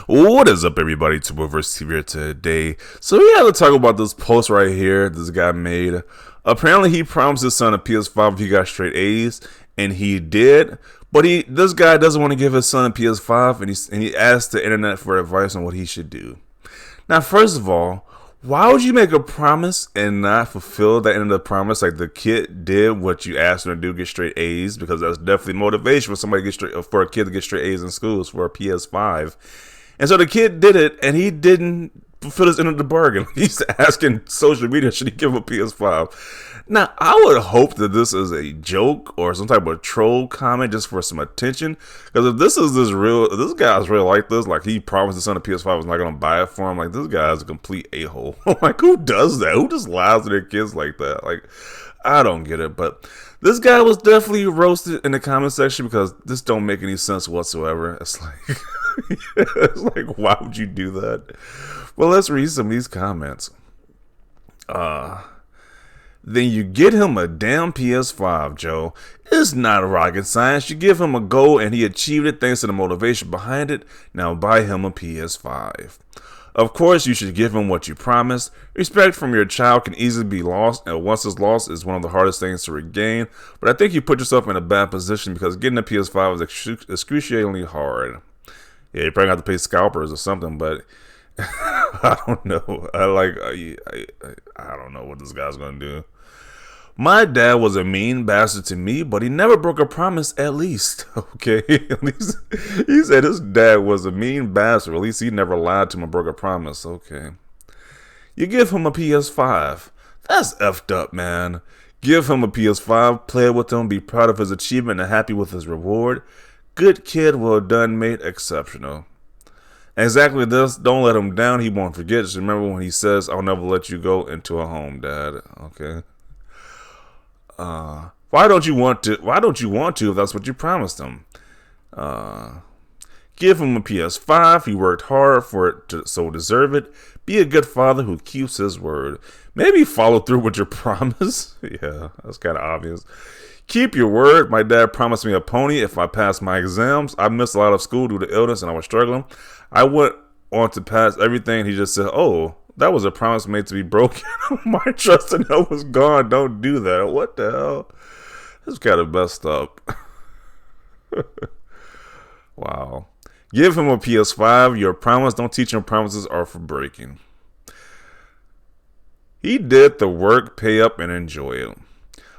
What is up, everybody? Tuberverse TV here today. So we have to talk about this post right here this guy made. Apparently, he promised his son a PS5 if he got straight A's, and he did. But this guy doesn't want to give his son a PS5, and he asked the internet for advice on what he should do. Now, first of all, why would you make a promise and not fulfill that end of the promise? Like the kid did what you asked him to do, get straight A's, because that's definitely motivation for somebody to for a kid to get straight A's in schools for a PS5. And so the kid did it, and he didn't fulfill his end of the bargain. He's asking social media, should he give him a PS5? Now, I would hope that this is a joke or some type of troll comment just for some attention. Because if this guy's real like this, like he promised his son a PS5 was not going to buy it for him, like this guy is a complete a-hole. Like, who does that? Who just lies to their kids like that? Like, I don't get it. But this guy was definitely roasted in the comment section because this don't make any sense whatsoever. It's like, it's like, why would you do that? Well, let's read some of these comments. Then you get him a damn PS5, Joe. It's not rocket science. You give him a goal and he achieved it thanks to the motivation behind it. Now buy him a PS5. Of course, you should give him what you promised. Respect from your child can easily be lost, and once it's lost, is one of the hardest things to regain. But I think you put yourself in a bad position because getting a PS5 is excruciatingly hard. Yeah, you probably have to pay scalpers or something, but I don't know. I don't know what this guy's gonna do. My dad was a mean bastard to me, but he never broke a promise, at least. Okay? At least he said his dad was a mean bastard. At least he never lied to him or broke a promise. Okay. You give him a PS5. That's effed up, man. Give him a PS5, play with him, be proud of his achievement and happy with his reward. Good kid, well done, mate, exceptional. Exactly this. Don't let him down. He won't forget. Just remember when he says, I'll never let you go into a home, Dad. Okay. Why don't you want to if that's what you promised him? Give him a PS5. He worked hard for it so deserve it. Be a good father who keeps his word. Maybe follow through with your promise. Yeah, that's kind of obvious. Keep your word. My dad promised me a pony if I passed my exams. I missed a lot of school due to illness and I was struggling. I went on to pass everything. He just said, oh, that was a promise made to be broken. My trust in him was gone. Don't do that. What the hell? This is kind of messed up. Wow. Give him a PS5. Your promise. Don't teach him promises are for breaking. He did the work, pay up, and enjoy it.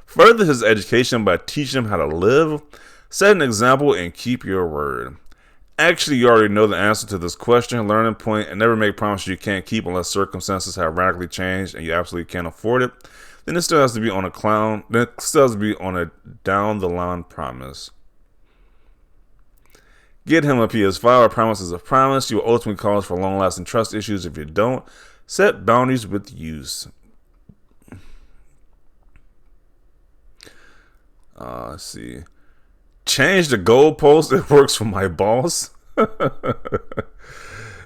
Further his education by teaching him how to live. Set an example and keep your word. Actually, you already know the answer to this question. Learning point, and never make promises you can't keep unless circumstances have radically changed and you absolutely can't afford it. Then it still has to be on a down the line promise. Get him a PS5. A promise is a promise. You will ultimately cause for long lasting trust issues if you don't. Set boundaries with use. Let's see. Change the goalpost. It works for my boss.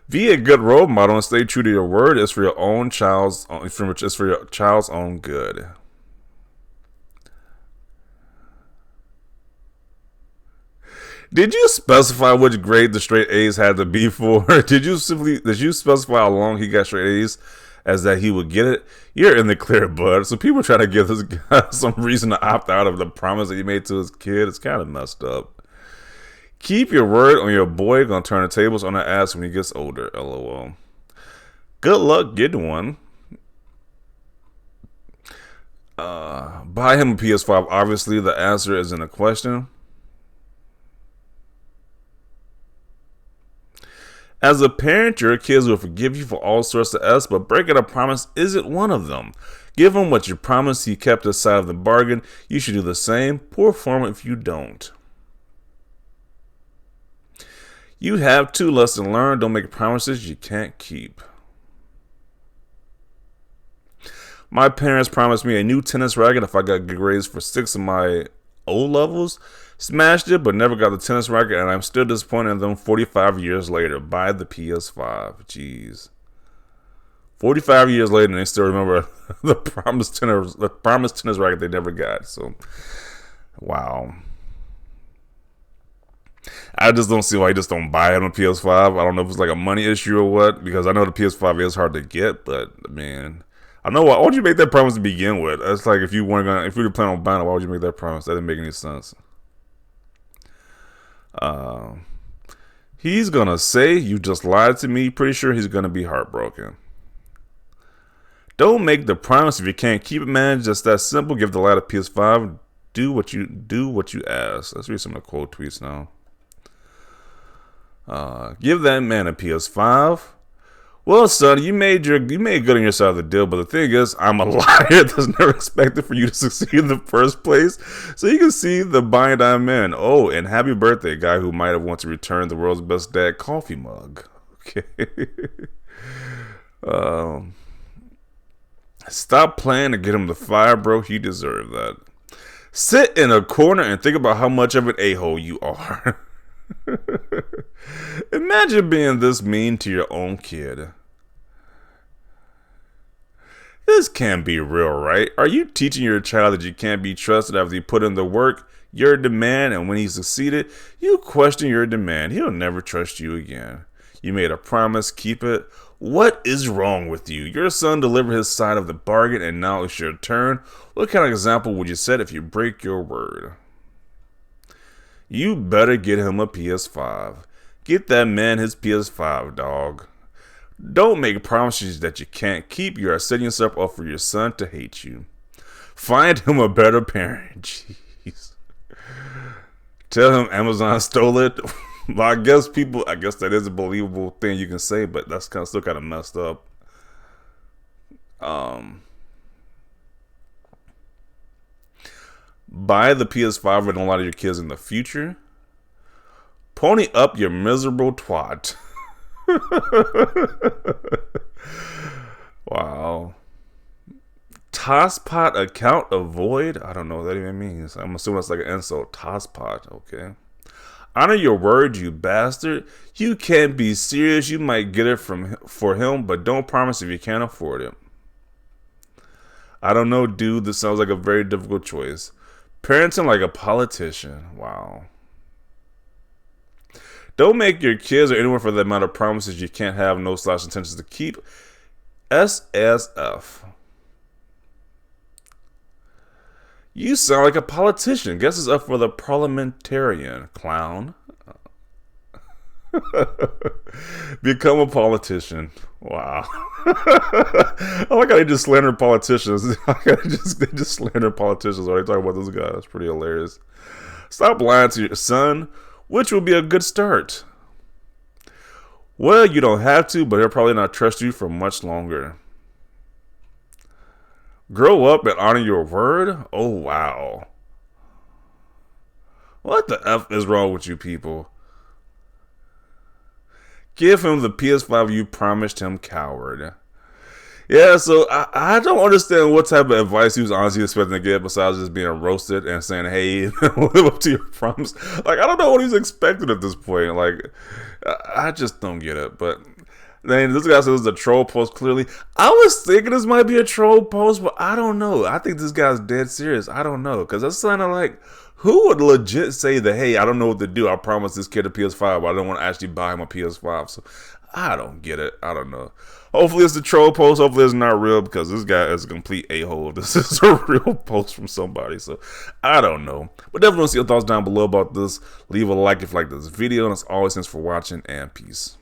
Be a good role model and stay true to your word. It's for your child's own good. Did you specify which grade the straight A's had to be for? Did you specify how long he got straight A's as that he would get it? You're in the clear, bud. So people trying to give this guy some reason to opt out of the promise that he made to his kid. It's kind of messed up. Keep your word on your boy. Gonna turn the tables on the ass when he gets older. LOL. Good luck getting one. Buy him a PS5. Obviously, the answer is in the question. As a parent, your kids will forgive you for all sorts of S, but breaking a promise isn't one of them. Give him what you promised. He kept his side of the bargain. You should do the same. Poor form if you don't. You have 2 lessons learned. Don't make promises you can't keep. My parents promised me a new tennis racket if I got good grades for 6 of my O levels. Smashed it, but never got the tennis racket, and I'm still disappointed in them 45 years later. Buy the PS5. Jeez. 45 years later, and they still remember the promised tennis racket they never got. So, wow. I just don't see why he just don't buy him a PS5. I don't know if it's like a money issue or what, because I know the PS5 is hard to get, but I mean, I know why would you make that promise to begin with? It's like if you were planning on buying it, why would you make that promise? That didn't make any sense. He's gonna say you just lied to me. Pretty sure he's gonna be heartbroken. Don't make the promise if you can't keep it, man. Just that simple. Give the lad a PS5. Do what you ask. Let's read some of the quote tweets now. Give that man a PS5. Well, son, you made good on your side of the deal, but the thing is, I'm a liar that's never expected for you to succeed in the first place. So you can see the bind I'm in. Oh, and happy birthday, guy who might have wanted to return the world's best dad coffee mug. Okay. Stop playing to get him the fire, bro. He deserved that. Sit in a corner and think about how much of an a-hole you are. Imagine being this mean to your own kid. This can't be real, right? Are you teaching your child that you can't be trusted after you put in the work, your demand, and when he succeeded, you question your demand? He'll never trust you again. You made a promise, keep it. What is wrong with you? Your son delivered his side of the bargain, and now it's your turn. What kind of example would you set if you break your word? You better get him a PS5. Get that man his PS5, dog. Don't make promises that you can't keep. You are setting yourself up for your son to hate you. Find him a better parent. Jeez. Tell him Amazon stole it. Well, I guess that is a believable thing you can say, but that's still kind of messed up. Buy the PS5 with a lot of your kids in the future. Pony up, your miserable twat. Wow. Tosspot account avoid? I don't know what that even means. I'm assuming that's like an insult. Tosspot, okay. Honor your word, you bastard. You can't be serious. You might get it for him, but don't promise if you can't afford it. I don't know, dude. This sounds like a very difficult choice. Parenting like a politician. Wow. Don't make your kids or anyone for that amount of promises you can't have, no / intentions to keep. SSF. You sound like a politician. Guess it's up for the parliamentarian, clown. Become a politician. Wow. I like how they just slander politicians. They just slander politicians when they talk about this guy. That's pretty hilarious. Stop lying to your son, which will be a good start. Well, you don't have to, but he'll probably not trust you for much longer. Grow up and honor your word? Oh, wow. What the F is wrong with you people? Give him the PS5 you promised him, coward. Yeah, so I don't understand what type of advice he was honestly expecting to get besides just being roasted and saying, hey, live up to your promise. Like, I don't know what he's expecting at this point. Like, I just don't get it. But then this guy says it's a troll post, clearly. I was thinking this might be a troll post, but I don't know. I think this guy's dead serious. I don't know. Because that's kind of like, who would legit say that, hey, I don't know what to do. I promised this kid a PS5, but I don't want to actually buy him a PS5. So I don't get it. I don't know. Hopefully it's a troll post. Hopefully it's not real because this guy is a complete a-hole. This is a real post from somebody. So I don't know. But definitely want to see your thoughts down below about this. Leave a like if you like this video. And as always, thanks for watching and peace.